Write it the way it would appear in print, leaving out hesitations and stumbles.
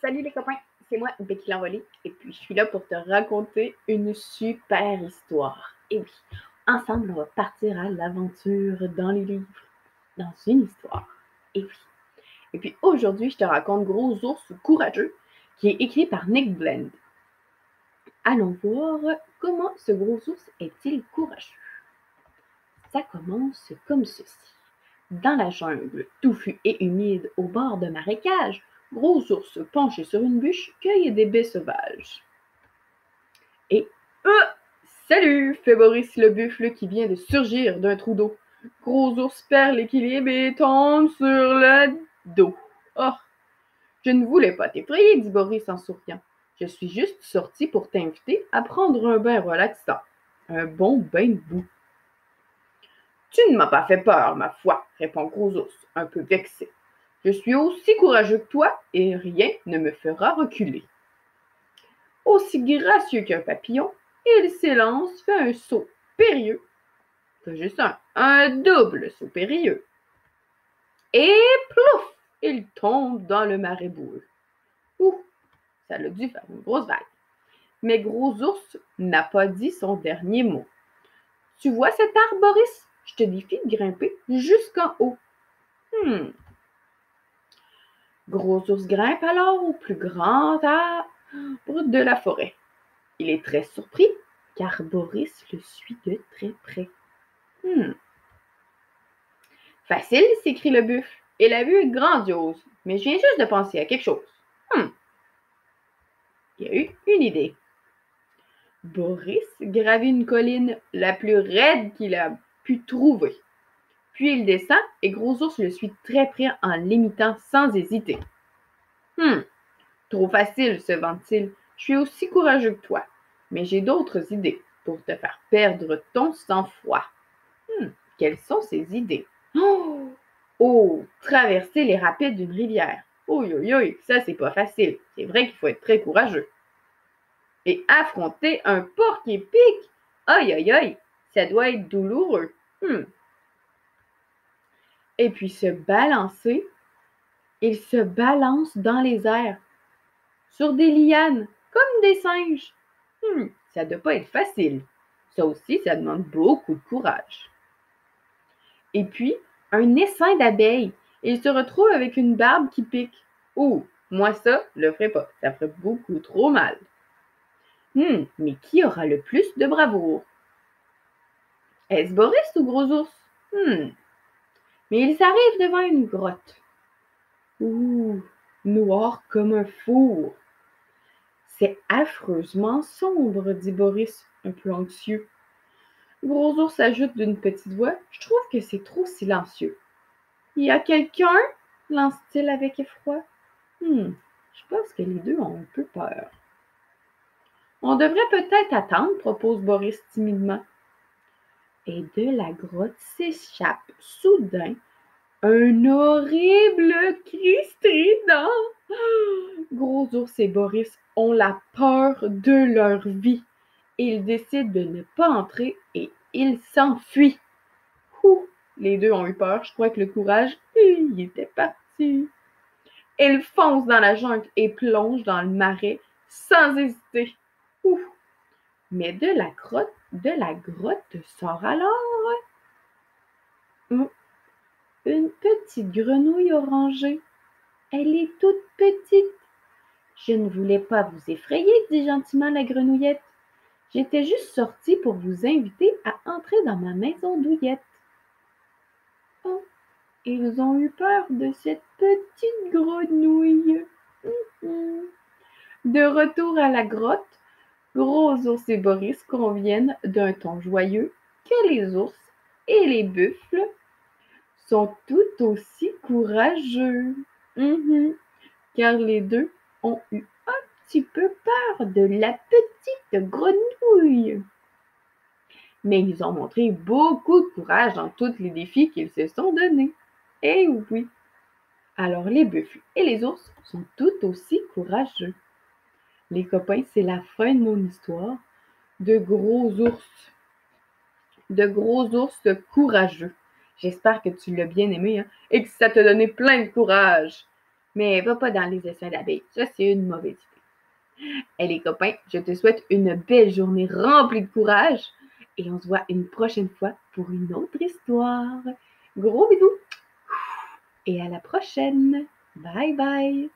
Salut les copains, c'est moi Becky l'Envolée et puis je suis là pour te raconter une super histoire. Et oui, ensemble on va partir à l'aventure dans les livres, dans une histoire. Et oui. Et puis aujourd'hui je te raconte Gros ours courageux qui est écrit par Nick Blend. Allons voir comment ce gros ours est-il courageux. Ça commence comme ceci. Dans la jungle, touffue et humide, au bord d'un marécage, Gros ours penché sur une bûche cueille des baies sauvages. Et salut, fait Boris le buffle qui vient de surgir d'un trou d'eau. Gros ours perd l'équilibre et tombe sur le dos. Oh, je ne voulais pas t'effrayer, dit Boris en souriant. Je suis juste sorti pour t'inviter à prendre un bain relaxant. Un bon bain de boue. Tu ne m'as pas fait peur, ma foi, répond Gros ours, un peu vexé. Je suis aussi courageux que toi et rien ne me fera reculer. Aussi gracieux qu'un papillon, il s'élance, fait un saut périlleux, pas juste un double saut périlleux. Et plouf, il tombe dans le marais boueux. Ouh, ça l'a dû faire une grosse vague. Mais Gros ours n'a pas dit son dernier mot. Tu vois cet arbre, Boris? Je te défie de grimper jusqu'en haut. Gros ours grimpe alors au plus grand arbre de la forêt. Il est très surpris, car Boris le suit de très près. Facile, s'écrie le buffle, et la vue est grandiose, mais je viens juste de penser à quelque chose. Il a eu une idée. Boris gravit une colline la plus raide qu'il a pu trouver. Puis il descend et Gros ours le suit très près en l'imitant sans hésiter. Trop facile, se vante-t-il. Je suis aussi courageux que toi, mais j'ai d'autres idées pour te faire perdre ton sang-froid. Quelles sont ces idées? Oh, traverser les rapides d'une rivière. Oui, ça c'est pas facile. C'est vrai qu'il faut être très courageux. Et affronter un porc-épic. Aïe, ça doit être douloureux. Et puis se balancer. Il se balance dans les airs, sur des lianes, comme des singes. Ça doit pas être facile. Ça aussi, ça demande beaucoup de courage. Et puis, un essaim d'abeilles. Il se retrouve avec une barbe qui pique. Oh, moi ça, je le ferai pas. Ça ferait beaucoup trop mal. Mais qui aura le plus de bravoure? Est-ce Boris ou Gros ours? Mais ils arrivent devant une grotte. Noir comme un four. C'est affreusement sombre, dit Boris, un peu anxieux. Gros ours ajoute d'une petite voix, je trouve que c'est trop silencieux. Y a quelqu'un? Lance-t-il avec effroi. Je pense que les deux ont un peu peur. On devrait peut-être attendre, propose Boris timidement. Et de la grotte s'échappe soudain un horrible cri strident. Gros ours et Boris ont la peur de leur vie. Ils décident de ne pas entrer et ils s'enfuient. Les deux ont eu peur. Je crois que le courage, il était parti. Ils foncent dans la jungle et plongent dans le marais sans hésiter. Mais de la grotte sort alors une petite grenouille orangée. Elle est toute petite. Je ne voulais pas vous effrayer, dit gentiment la grenouillette. J'étais juste sortie pour vous inviter à entrer dans ma maison douillette. Oh, ils ont eu peur de cette petite grenouille. De retour à la grotte, Gros ours et Boris conviennent d'un ton joyeux que les ours et les buffles sont tout aussi courageux. Car les deux ont eu un petit peu peur de la petite grenouille. Mais ils ont montré beaucoup de courage dans tous les défis qu'ils se sont donnés. Eh oui! Alors les buffles et les ours sont tout aussi courageux. Les copains, c'est la fin de mon histoire de Gros ours. De Gros ours courageux. J'espère que tu l'as bien aimé et que ça t'a donné plein de courage. Mais va pas dans les essaims d'abeilles. Ça, c'est une mauvaise idée. Et les copains, je te souhaite une belle journée remplie de courage. Et on se voit une prochaine fois pour une autre histoire. Gros bisous et à la prochaine. Bye bye.